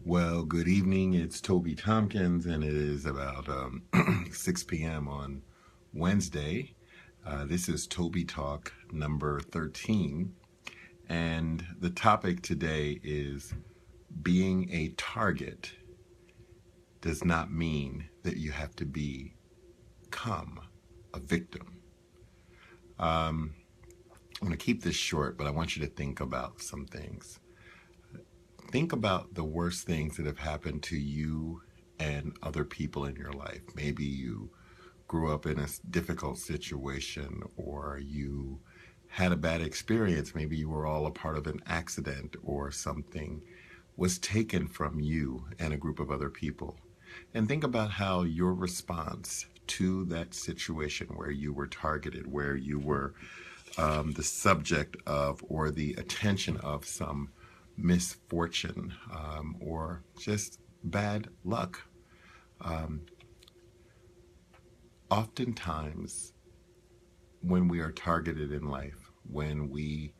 Well, good evening. It's Toby Tompkins, and it is about 6 p.m. on Wednesday. This is Toby Talk number 13, and the topic today is being a target does not mean that you have to become a victim. I'm going to keep this short, but I want you to think about some things. Think about the worst things that have happened to you and other people in your life. Maybe you grew up in a difficult situation, or you had a bad experience. Maybe you were all a part of an accident, or something was taken from you and a group of other people. And think about how your response to that situation where you were targeted, where you were the subject of or the attention of some misfortune or just bad luck. Oftentimes, when we are targeted in life, when we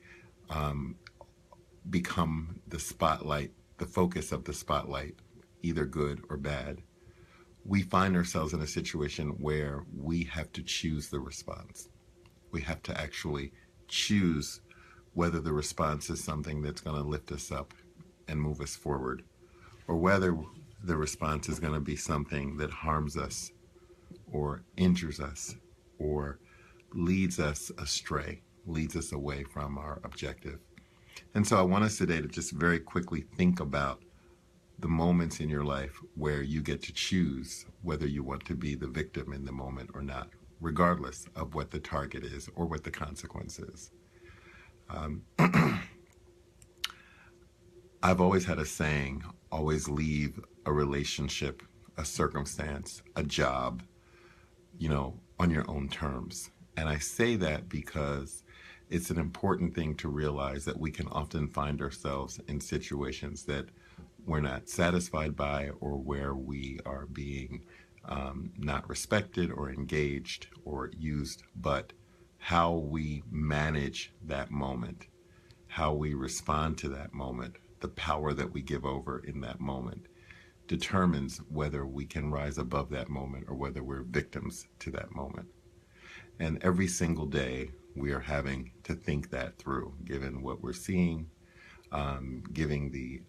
become the spotlight, the focus of the spotlight, either good or bad, we find ourselves in a situation where we have to choose the response. We have to actually choose whether the response is something that's going to lift us up and move us forward, or whether the response is going to be something that harms us or injures us or leads us astray, leads us away from our objective. And so I want us today to just very quickly think about the moments in your life where you get to choose whether you want to be the victim in the moment or not, regardless of what the target is or what the consequence is. I've always had a saying, always leave a relationship, a circumstance, a job, on your own terms. And I say that because it's an important thing to realize that we can often find ourselves in situations that we're not satisfied by, or where we are being not respected or engaged or used, but how we manage that moment, how we respond to that moment, the power that we give over in that moment determines whether we can rise above that moment or whether we're victims to that moment. And every single day we are having to think that through, given what we're seeing, given the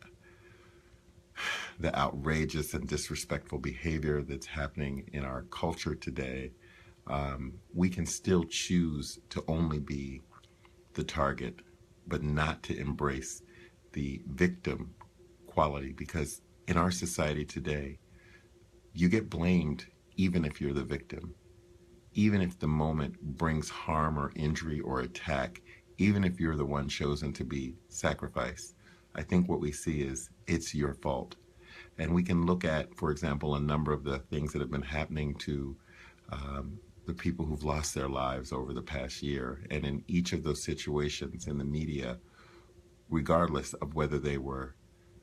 outrageous and disrespectful behavior that's happening in our culture today. We can still choose to only be the target, but not to embrace the victim quality, because in our society today, you get blamed even if you're the victim, even if the moment brings harm or injury or attack, even if you're the one chosen to be sacrificed. I think what we see is it's your fault. And we can look at, for example, a number of the things that have been happening to the people who've lost their lives over the past year. And in each of those situations in the media, regardless of whether they were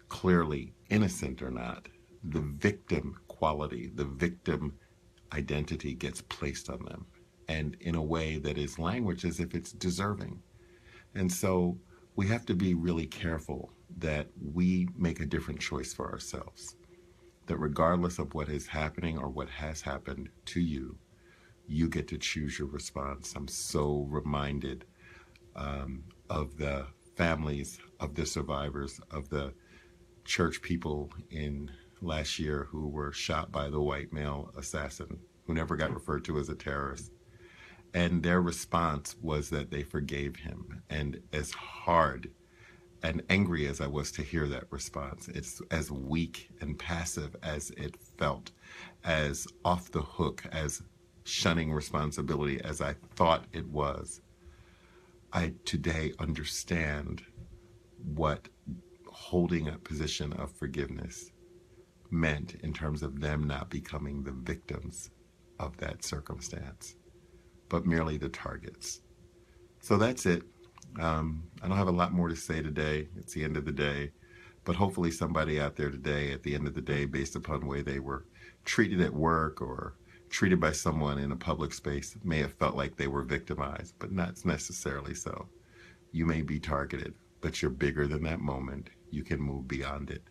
clearly innocent or not, the victim quality, the victim identity gets placed on them, and in a way that is language as if it's deserving. And so we have to be really careful that we make a different choice for ourselves, that regardless of what is happening or what has happened to you, you get to choose your response. I'm so reminded of the families of the survivors, of the church people in last year who were shot by the white male assassin, who never got referred to as a terrorist. And their response was that they forgave him. And as hard and angry as I was to hear that response, it's as weak and passive as it felt, as off the hook, as shunning responsibility as I thought it was. I today understand what holding a position of forgiveness meant in terms of them not becoming the victims of that circumstance, but merely the targets. So that's it. I don't have a lot more to say today. It's the end of the day. But hopefully somebody out there today, at the end of the day, based upon the way they were treated at work or treated by someone in a public space, may have felt like they were victimized, but not necessarily so. You may be targeted, but you're bigger than that moment. You can move beyond it.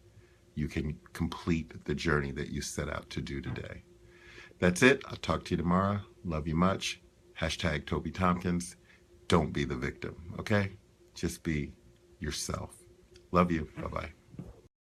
you can complete the journey that you set out to do today. That's it. I'll talk to you tomorrow. Love you much. Hashtag Toby Tompkins. Don't be the victim, okay? Just be yourself. Love you. Bye-bye.